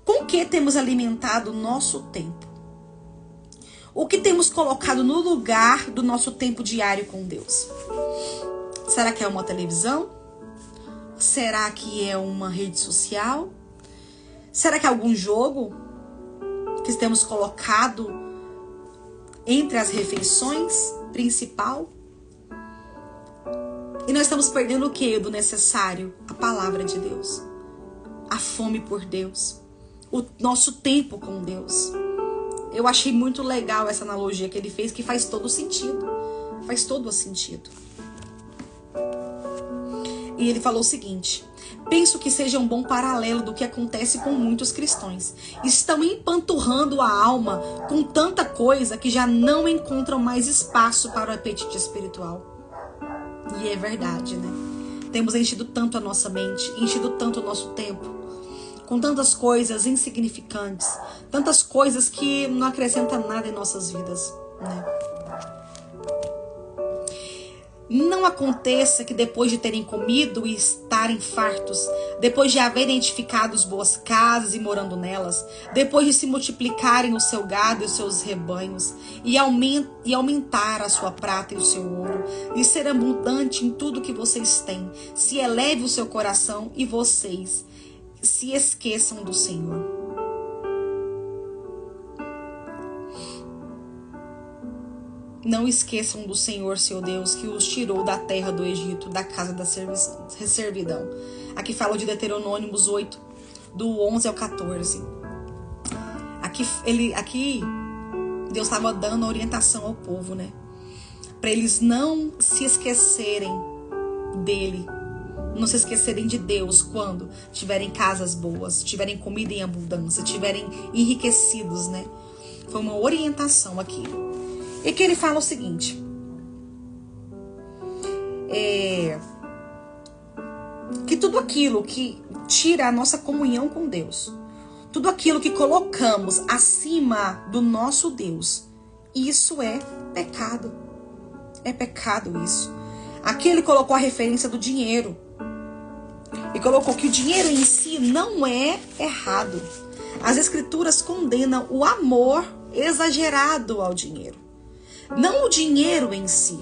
Com que temos alimentado o nosso tempo? O que temos colocado no lugar do nosso tempo diário com Deus? Será que é uma televisão? Será que é uma rede social? Será que é algum jogo que temos colocado entre as refeições principal? E nós estamos perdendo o que do necessário? A palavra de Deus, a fome por Deus, o nosso tempo com Deus. Eu achei muito legal essa analogia que ele fez, que faz todo sentido. Faz todo o sentido. E ele falou o seguinte: penso que seja um bom paralelo do que acontece com muitos cristãos. Estão empanturrando a alma com tanta coisa que já não encontram mais espaço para o apetite espiritual. E é verdade, né? Temos enchido tanto a nossa mente, enchido tanto o nosso tempo com tantas coisas insignificantes, tantas coisas que não acrescentam nada em nossas vidas, né? Não aconteça que depois de terem comido e estarem fartos, depois de haverem edificado boas casas e morando nelas, depois de se multiplicarem o seu gado e os seus rebanhos, e aumentar a sua prata e o seu ouro, e ser abundante em tudo que vocês têm, se eleve o seu coração e vocês se esqueçam do Senhor. Não esqueçam do Senhor, seu Deus, que os tirou da terra do Egito, da casa da servidão. Aqui fala de Deuteronômios 8, do 11 ao 14. Aqui Deus estava dando orientação ao povo, né? Para eles não se esquecerem dele, não se esquecerem de Deus quando tiverem casas boas, tiverem comida em abundância, tiverem enriquecidos, né? Foi uma orientação aqui. E que ele fala o seguinte, que tudo aquilo que tira a nossa comunhão com Deus, tudo aquilo que colocamos acima do nosso Deus, isso é pecado. É pecado isso. Aqui ele colocou a referência do dinheiro. E colocou que o dinheiro em si não é errado. As escrituras condenam o amor exagerado ao dinheiro. Não o dinheiro em si.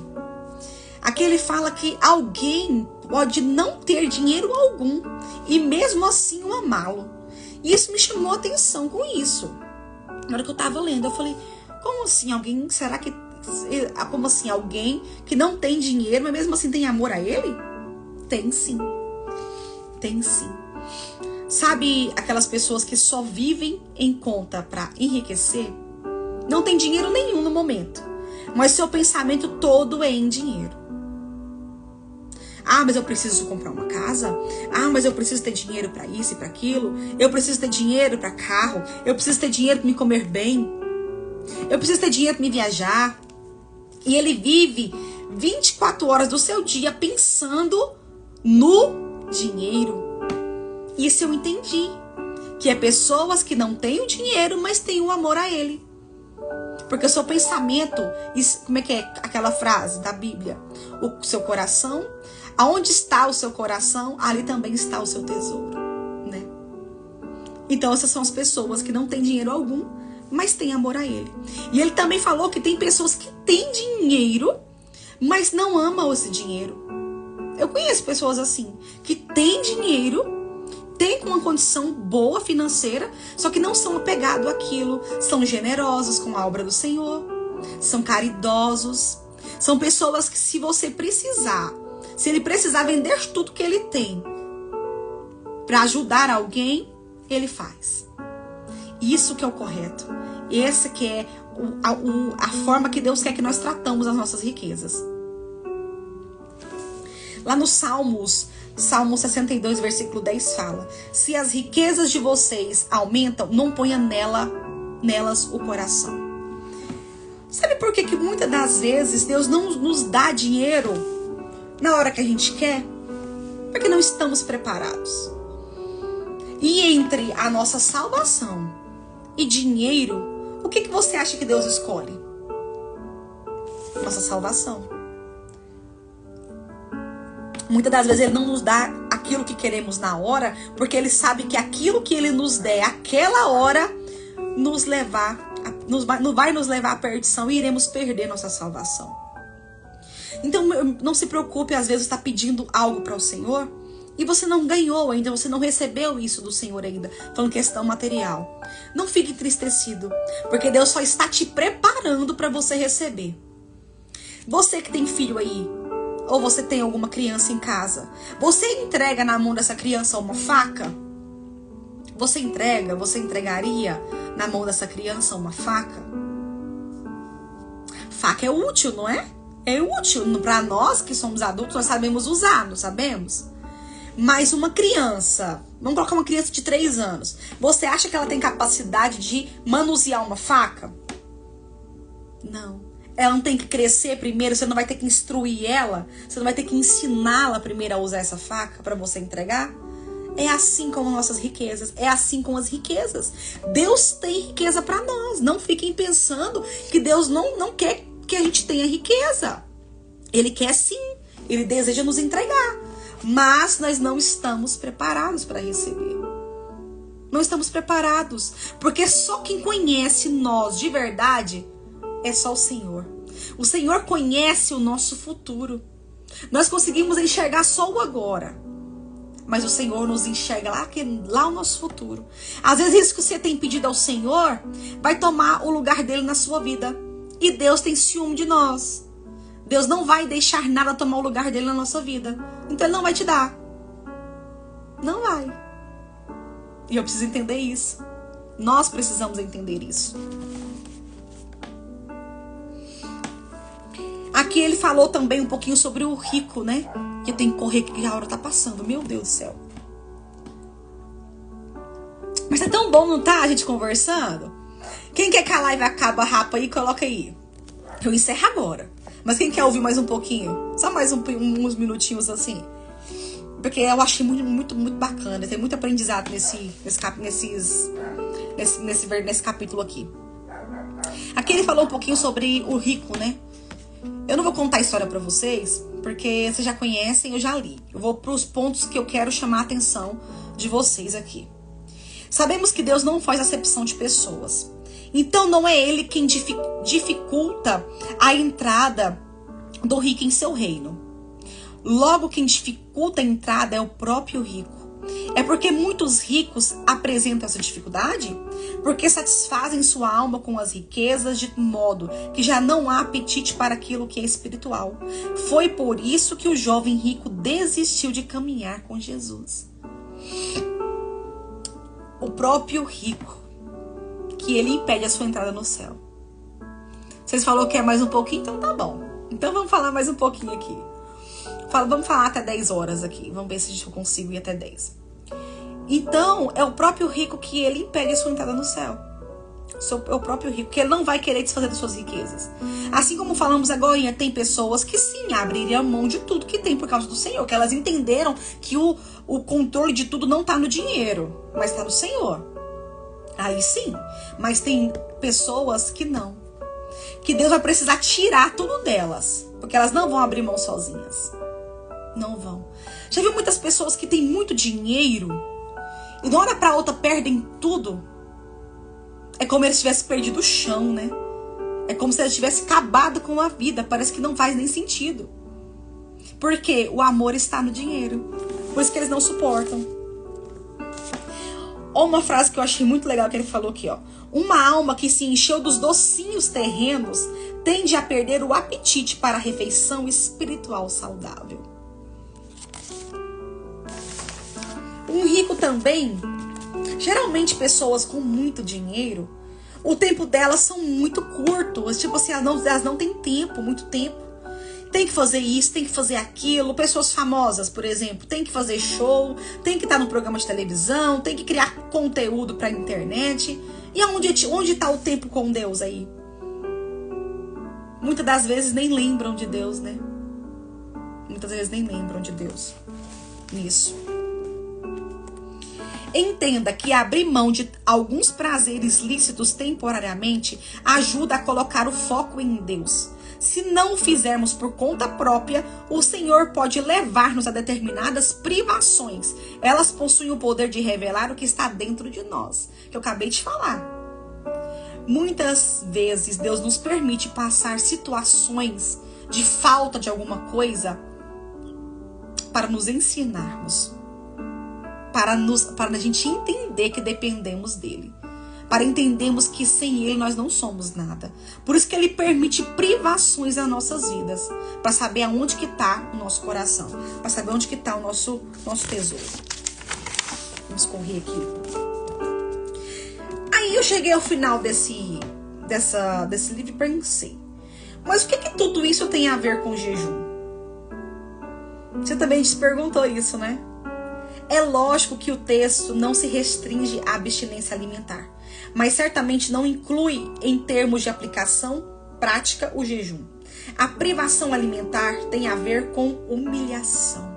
Aqui ele fala que alguém pode não ter dinheiro algum e mesmo assim o amá-lo. E isso me chamou a atenção com isso. Na hora que eu tava lendo, eu falei, como assim alguém, será que, como assim alguém que não tem dinheiro, mas mesmo assim tem amor a ele? Tem sim. Tem sim. Sabe aquelas pessoas que só vivem em conta para enriquecer? Não tem dinheiro nenhum no momento. Mas seu pensamento todo é em dinheiro. Ah, mas eu preciso comprar uma casa. Ah, mas eu preciso ter dinheiro para isso e para aquilo. Eu preciso ter dinheiro para carro. Eu preciso ter dinheiro para me comer bem. Eu preciso ter dinheiro para me viajar. E ele vive 24 horas do seu dia pensando no dinheiro. Isso eu entendi. Que é pessoas que não têm o dinheiro, mas têm o amor a ele. Porque o seu pensamento, como é que é aquela frase da Bíblia? O seu coração, aonde está o seu coração, ali também está o seu tesouro, né? Então essas são as pessoas que não têm dinheiro algum, mas têm amor a ele. E ele também falou que tem pessoas que têm dinheiro, mas não amam esse dinheiro. Eu conheço pessoas assim, que têm dinheiro, tem uma condição boa financeira, só que não são apegados àquilo, são generosos com a obra do Senhor, são caridosos, são pessoas que se você precisar, se ele precisar vender tudo que ele tem para ajudar alguém, ele faz. Isso que é o correto, essa que é a forma que Deus quer que nós tratamos as nossas riquezas. Lá no Salmo 62, versículo 10 fala: se as riquezas de vocês aumentam, não ponha nelas o coração. Sabe por que muitas das vezes Deus não nos dá dinheiro na hora que a gente quer? Porque não estamos preparados. E entre a nossa salvação e dinheiro, o que você acha que Deus escolhe? Nossa salvação. Muitas das vezes ele não nos dá aquilo que queremos na hora, porque ele sabe que aquilo que ele nos der aquela hora vai nos levar à perdição e iremos perder nossa salvação. Então não se preocupe, às vezes está pedindo algo para o Senhor e você não ganhou ainda, você não recebeu isso do Senhor ainda, falando questão material. Não fique entristecido, porque Deus só está te preparando para você receber. Você que tem filho aí, ou você tem alguma criança em casa, você entrega na mão dessa criança uma faca? Você entregaria na mão dessa criança uma faca? Faca é útil, não é? É útil para nós que somos adultos, nós sabemos usar, não sabemos? Mas uma criança, vamos colocar uma criança de 3 anos, você acha que ela tem capacidade de manusear uma faca? Não. Ela não tem que crescer primeiro, você não vai ter que instruir ela, você não vai ter que ensiná-la primeiro a usar essa faca para você entregar? É assim como nossas riquezas, é assim com as riquezas. Deus tem riqueza para nós. Não fiquem pensando que Deus não quer que a gente tenha riqueza. Ele quer sim, ele deseja nos entregar, mas nós não estamos preparados para receber. Não estamos preparados, porque só quem conhece nós de verdade é só o Senhor. O Senhor conhece o nosso futuro. Nós conseguimos enxergar só o agora, mas o Senhor nos enxerga lá o nosso futuro. Às vezes isso que você tem pedido ao Senhor vai tomar o lugar dele na sua vida. E Deus tem ciúme de nós. Deus não vai deixar nada tomar o lugar dele na nossa vida. Então ele não vai te dar. Não vai. E eu preciso entender isso. Nós precisamos entender isso. Aqui ele falou também um pouquinho sobre o rico, né? Que tem que correr, que a hora tá passando. Meu Deus do céu. Mas tá tão bom, não tá? A gente conversando. Quem quer que a live acaba rápido aí, coloca aí. Eu encerro agora. Mas quem quer ouvir mais um pouquinho? Só mais uns minutinhos assim. Porque eu achei muito bacana. Tem muito aprendizado nesse capítulo aqui. Aqui ele falou um pouquinho sobre o rico, né? Eu não vou contar a história pra vocês, porque vocês já conhecem, eu já li. Eu vou pros pontos que eu quero chamar a atenção de vocês aqui. Sabemos que Deus não faz acepção de pessoas. Então não é ele quem dificulta a entrada do rico em seu reino. Logo, quem dificulta a entrada é o próprio rico. É porque muitos ricos apresentam essa dificuldade? Porque satisfazem sua alma com as riquezas de modo que já não há apetite para aquilo que é espiritual. Foi por isso que o jovem rico desistiu de caminhar com Jesus. O próprio rico, que ele impede a sua entrada no céu. Vocês falaram que é mais um pouquinho? Então tá bom. Então vamos falar mais um pouquinho aqui. Vamos falar até 10 horas aqui. Vamos ver se eu consigo ir até 10. Então, é o próprio rico que ele impede a sua entrada no céu. É o próprio rico, que ele não vai querer desfazer das suas riquezas. Assim como falamos agora, tem pessoas que sim, abririam mão de tudo que tem por causa do Senhor. Que elas entenderam que o controle de tudo não está no dinheiro, mas está no Senhor. Aí sim, mas tem pessoas que não. Que Deus vai precisar tirar tudo delas, porque elas não vão abrir mão sozinhas. Não vão. Já viu muitas pessoas que têm muito dinheiro e de uma hora para outra perdem tudo? É como se eles tivessem perdido o chão, né? É como se eles tivessem acabado com a vida. Parece que não faz nem sentido. Porque o amor está no dinheiro. Por isso que eles não suportam. Ó, uma frase que eu achei muito legal que ele falou aqui, ó. Uma alma que se encheu dos docinhos terrenos tende a perder o apetite para a refeição espiritual saudável. Um rico também, geralmente pessoas com muito dinheiro, o tempo delas são muito curtos. Tipo assim, elas não têm tempo, muito tempo. Tem que fazer isso, tem que fazer aquilo. Pessoas famosas, por exemplo, tem que fazer show, tem que estar no programa de televisão, tem que criar conteúdo para a internet. E onde está o tempo com Deus aí? Muitas das vezes nem lembram de Deus, né? Muitas vezes nem lembram de Deus nisso. Entenda que abrir mão de alguns prazeres lícitos temporariamente ajuda a colocar o foco em Deus. Se não o fizermos por conta própria, o Senhor pode levar-nos a determinadas privações. Elas possuem o poder de revelar o que está dentro de nós, que eu acabei de falar. Muitas vezes Deus nos permite passar situações de falta de alguma coisa para nos ensinarmos. Para a gente entender que dependemos dele. Para entendermos que sem ele nós não somos nada. Por isso que ele permite privações nas nossas vidas. Para saber aonde que está o nosso coração. Para saber onde que está o nosso tesouro. Vamos correr aqui. Aí eu cheguei ao final desse livro e pensei. Mas o que tudo isso tem a ver com jejum? Você também se perguntou isso, né? É lógico que o texto não se restringe à abstinência alimentar, mas certamente não inclui, em termos de aplicação prática, o jejum. A privação alimentar tem a ver com humilhação.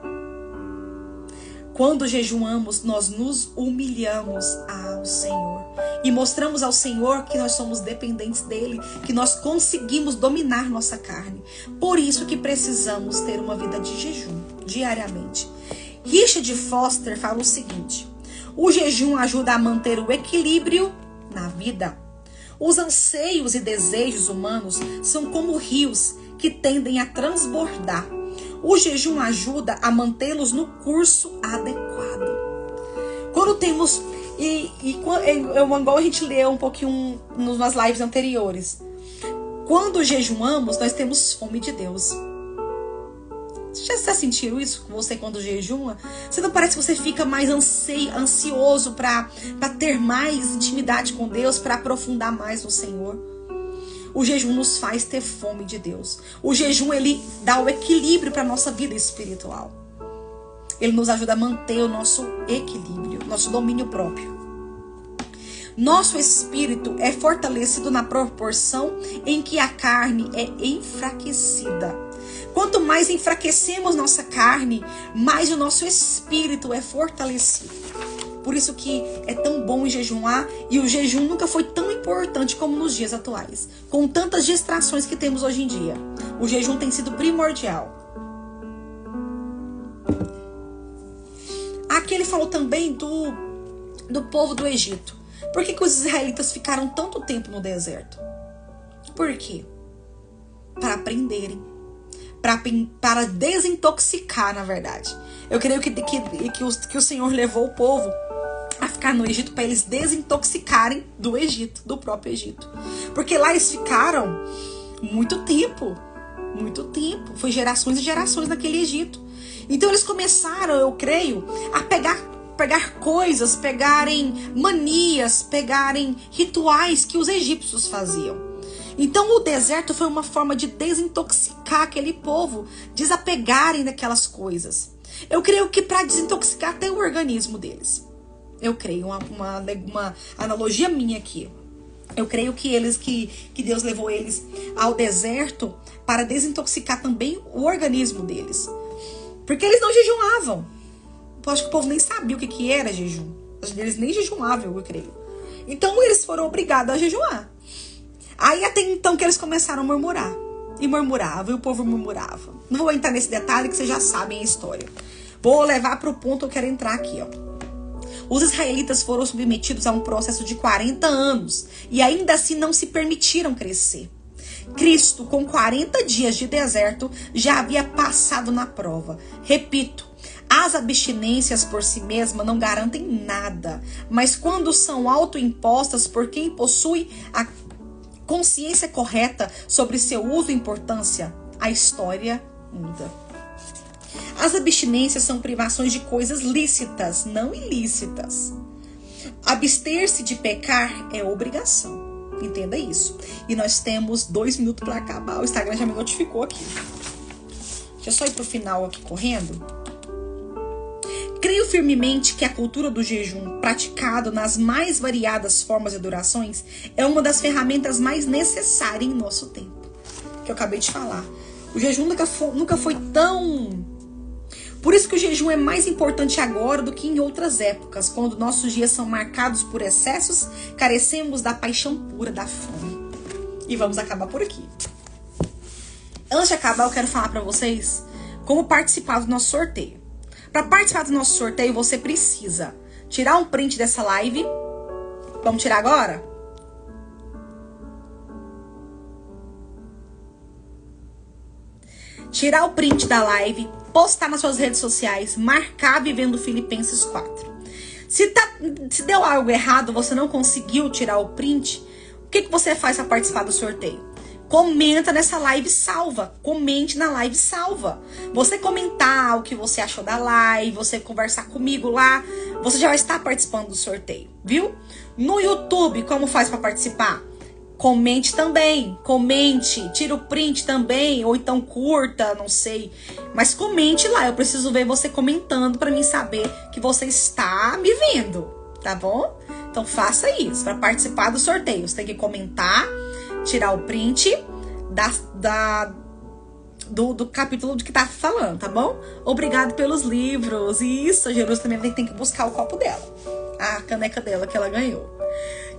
Quando jejuamos, nós nos humilhamos ao Senhor e mostramos ao Senhor que nós somos dependentes dele, que nós conseguimos dominar nossa carne. Por isso que precisamos ter uma vida de jejum diariamente. Richard Foster fala o seguinte: o jejum ajuda a manter o equilíbrio na vida. Os anseios e desejos humanos são como rios que tendem a transbordar. O jejum ajuda a mantê-los no curso adequado. Quando temos... igual a gente leu um pouquinho nas lives anteriores. Quando jejuamos, nós temos fome de Deus. Você já sentiu isso com você quando jejuma? Você não parece que você fica mais ansioso para ter mais intimidade com Deus, para aprofundar mais no Senhor? O jejum nos faz ter fome de Deus. O jejum, ele dá o equilíbrio para a nossa vida espiritual. Ele nos ajuda a manter o nosso equilíbrio, nosso domínio próprio. Nosso espírito é fortalecido na proporção em que a carne é enfraquecida. Quanto mais enfraquecemos nossa carne, mais o nosso espírito é fortalecido. Por isso que é tão bom jejuar, e o jejum nunca foi tão importante como nos dias atuais, com tantas distrações que temos hoje em dia. O jejum tem sido primordial. Aqui ele falou também do povo do Egito. Por que os israelitas ficaram tanto tempo no deserto? Por quê? Para aprenderem. Para desintoxicar, na verdade. Eu creio que o Senhor levou o povo a ficar no Egito para eles desintoxicarem do Egito, do próprio Egito. Porque lá eles ficaram muito tempo. Muito tempo. Foi gerações e gerações naquele Egito. Então eles começaram, eu creio, a pegar coisas, pegarem manias, pegarem rituais que os egípcios faziam. Então o deserto foi uma forma de desintoxicar aquele povo, desapegarem daquelas coisas. Eu creio que para desintoxicar até o organismo deles. Eu creio, uma analogia minha aqui. Eu creio que Deus levou eles ao deserto para desintoxicar também o organismo deles. Porque eles não jejuavam. Eu acho que o povo nem sabia o que era jejum. Eles nem jejuavam, eu creio. Então eles foram obrigados a jejuar. Aí até então que eles começaram a murmurar. E murmuravam, e o povo murmurava. Não vou entrar nesse detalhe que vocês já sabem a história. Vou levar para o ponto que eu quero entrar aqui, ó. Os israelitas foram submetidos a um processo de 40 anos. E ainda assim não se permitiram crescer. Cristo, com 40 dias de deserto, já havia passado na prova. Repito, as abstinências por si mesmas não garantem nada. Mas quando são autoimpostas por quem possui a consciência correta sobre seu uso e importância, a história muda. As abstinências são privações de coisas lícitas, não ilícitas. Abster-se de pecar é obrigação. Entenda isso. E nós temos 2 minutos para acabar. O Instagram já me notificou aqui. Deixa eu só ir pro final aqui correndo. Creio firmemente que a cultura do jejum, praticado nas mais variadas formas e durações, é uma das ferramentas mais necessárias em nosso tempo. Que eu acabei de falar. O jejum nunca foi tão... Por isso que o jejum é mais importante agora do que em outras épocas, quando nossos dias são marcados por excessos, carecemos da paixão pura da fome. E vamos acabar por aqui. Antes de acabar, eu quero falar para vocês como participar do nosso sorteio. Para participar do nosso sorteio, você precisa tirar um print dessa live. Vamos tirar agora? Tirar o print da live, postar nas suas redes sociais, marcar Vivendo Filipenses 4. Se deu algo errado, você não conseguiu tirar o print, o que você faz para participar do sorteio? Comenta nessa live salva. Comente na live salva. Você comentar o que você achou da live, você conversar comigo lá, você já vai estar participando do sorteio, viu? No YouTube, como faz para participar? Comente também, comente, tira o print também, ou então curta, não sei. Mas comente lá, eu preciso ver você comentando para mim saber que você está me vendo, tá bom? Então faça isso, para participar do sorteio. Você tem que comentar, tirar o print do capítulo de que tá falando, tá bom? Obrigado pelos livros. E isso, a Jerusa também tem que buscar o copo dela. A caneca dela que ela ganhou.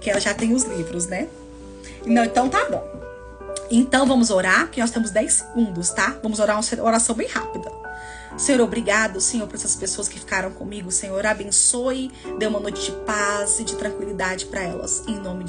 Que ela já tem os livros, né? Não, então tá bom. Então vamos orar, que nós temos 10 segundos, tá? Vamos orar uma oração bem rápida. Senhor, obrigado, Senhor, por essas pessoas que ficaram comigo. Senhor, abençoe, dê uma noite de paz e de tranquilidade para elas. Em nome de